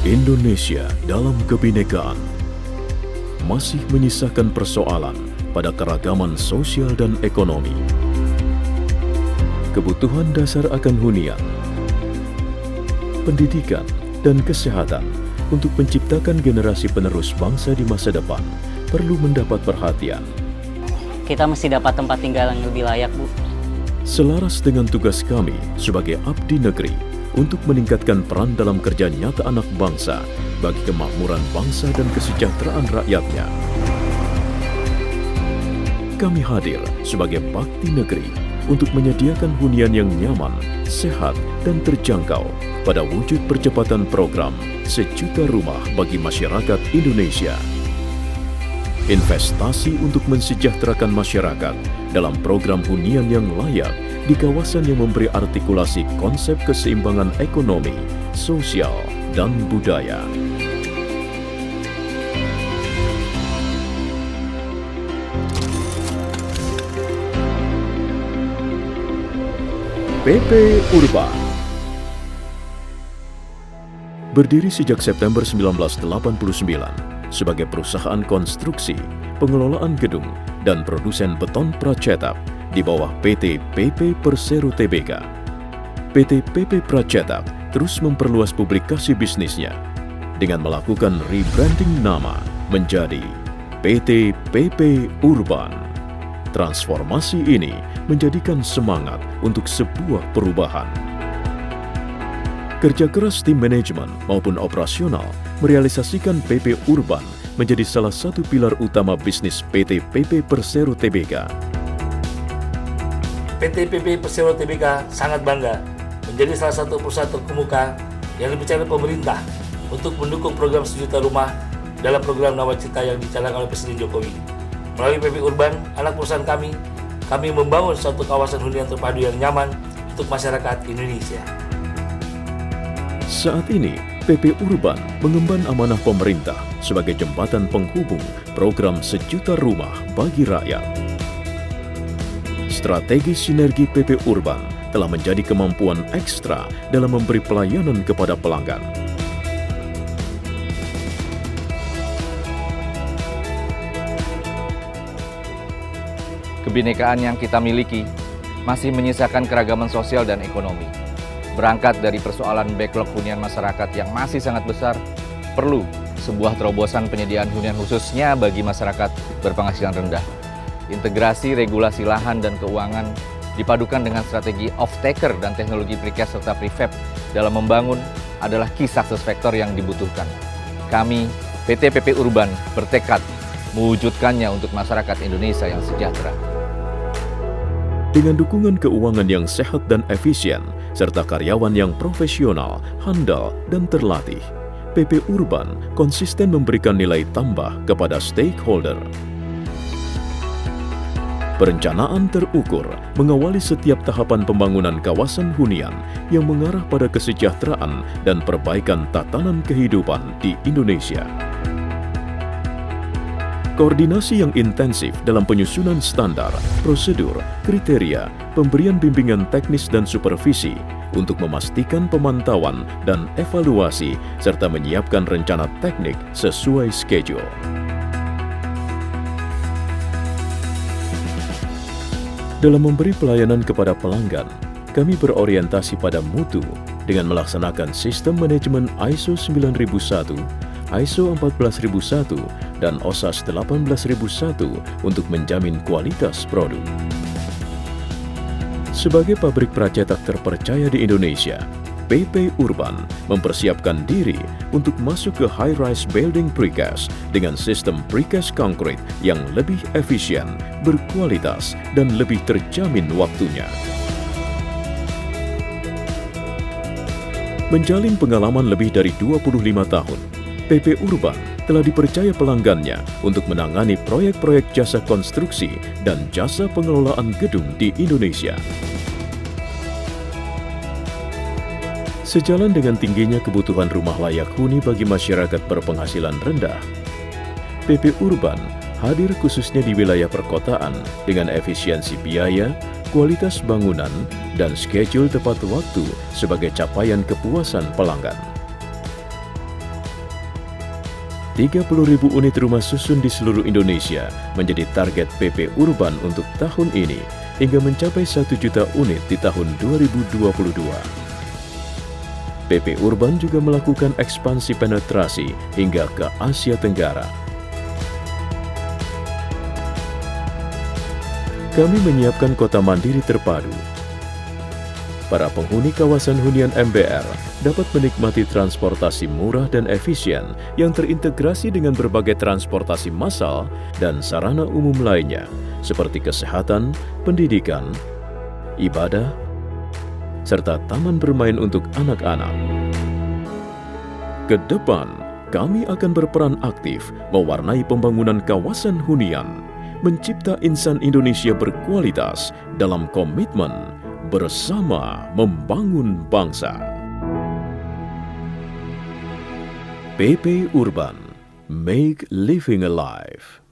Indonesia dalam kebinekaan masih menyisakan persoalan pada keragaman sosial dan ekonomi. Kebutuhan dasar akan hunian, pendidikan, dan kesehatan untuk menciptakan generasi penerus bangsa di masa depan perlu mendapat perhatian. Kita mesti dapat tempat tinggal yang lebih layak, Bu. Selaras dengan tugas kami sebagai abdi negeri untuk meningkatkan peran dalam kerja nyata anak bangsa bagi kemakmuran bangsa dan kesejahteraan rakyatnya. Kami hadir sebagai bakti negeri untuk menyediakan hunian yang nyaman, sehat, dan terjangkau pada wujud percepatan program Sejuta Rumah bagi masyarakat Indonesia. Investasi untuk mensejahterakan masyarakat dalam program hunian yang layak di kawasan yang memberi artikulasi konsep keseimbangan ekonomi, sosial, dan budaya. PP Urban berdiri sejak September 1989 sebagai perusahaan konstruksi, pengelolaan gedung, dan produsen beton pracetak di bawah PT PP Persero Tbk. PT PP Pracetak terus memperluas publikasi bisnisnya dengan melakukan rebranding nama menjadi PT PP Urban. Transformasi ini menjadikan semangat untuk sebuah perubahan. Kerja keras tim manajemen maupun operasional merealisasikan PP Urban menjadi salah satu pilar utama bisnis PT PP Persero Tbk. PT PP Persero Tbk sangat bangga menjadi salah satu perusahaan terkemuka yang dipercaya pemerintah untuk mendukung program Sejuta Rumah dalam program Nawacita yang dicanangkan oleh Presiden Jokowi. Melalui PP Urban, anak perusahaan kami membangun suatu kawasan hunian terpadu yang nyaman untuk masyarakat Indonesia. Saat ini, PP Urban mengemban amanah pemerintah sebagai jembatan penghubung program Sejuta Rumah bagi rakyat. Strategi sinergi PP Urban telah menjadi kemampuan ekstra dalam memberi pelayanan kepada pelanggan. Kebinekaan yang kita miliki masih menyisakan keragaman sosial dan ekonomi. Berangkat dari persoalan backlog hunian masyarakat yang masih sangat besar, perlu sebuah terobosan penyediaan hunian khususnya bagi masyarakat berpenghasilan rendah. Integrasi regulasi lahan dan keuangan dipadukan dengan strategi off-taker dan teknologi precast serta prefab dalam membangun adalah key success factor yang dibutuhkan. Kami, PT PP Urban, bertekad mewujudkannya untuk masyarakat Indonesia yang sejahtera. Dengan dukungan keuangan yang sehat dan efisien, serta karyawan yang profesional, handal, dan terlatih, PP Urban konsisten memberikan nilai tambah kepada stakeholder. Perencanaan terukur mengawali setiap tahapan pembangunan kawasan hunian yang mengarah pada kesejahteraan dan perbaikan tatanan kehidupan di Indonesia. Koordinasi yang intensif dalam penyusunan standar, prosedur, kriteria, pemberian bimbingan teknis dan supervisi untuk memastikan pemantauan dan evaluasi serta menyiapkan rencana teknik sesuai schedule. Dalam memberi pelayanan kepada pelanggan, kami berorientasi pada mutu dengan melaksanakan sistem manajemen ISO 9001, ISO 14001, dan OSAS 18001 untuk menjamin kualitas produk. Sebagai pabrik pracetak terpercaya di Indonesia, PP Urban mempersiapkan diri untuk masuk ke high-rise building precast dengan sistem precast concrete yang lebih efisien, berkualitas, dan lebih terjamin waktunya. Menjalin pengalaman lebih dari 25 tahun, PP Urban telah dipercaya pelanggannya untuk menangani proyek-proyek jasa konstruksi dan jasa pengelolaan gedung di Indonesia. Sejalan dengan tingginya kebutuhan rumah layak huni bagi masyarakat berpenghasilan rendah, PP Urban hadir khususnya di wilayah perkotaan dengan efisiensi biaya, kualitas bangunan, dan schedule tepat waktu sebagai capaian kepuasan pelanggan. 30.000 unit rumah susun di seluruh Indonesia menjadi target PP Urban untuk tahun ini hingga mencapai 1 juta unit di tahun 2022. PP Urban juga melakukan ekspansi penetrasi hingga ke Asia Tenggara. Kami menyiapkan kota mandiri terpadu. Para penghuni kawasan hunian MBR dapat menikmati transportasi murah dan efisien yang terintegrasi dengan berbagai transportasi massal dan sarana umum lainnya, seperti kesehatan, pendidikan, ibadah, serta taman bermain untuk anak-anak. Ke depan, kami akan berperan aktif mewarnai pembangunan kawasan hunian, mencipta insan Indonesia berkualitas dalam komitmen bersama membangun bangsa. PP Urban, make living alive.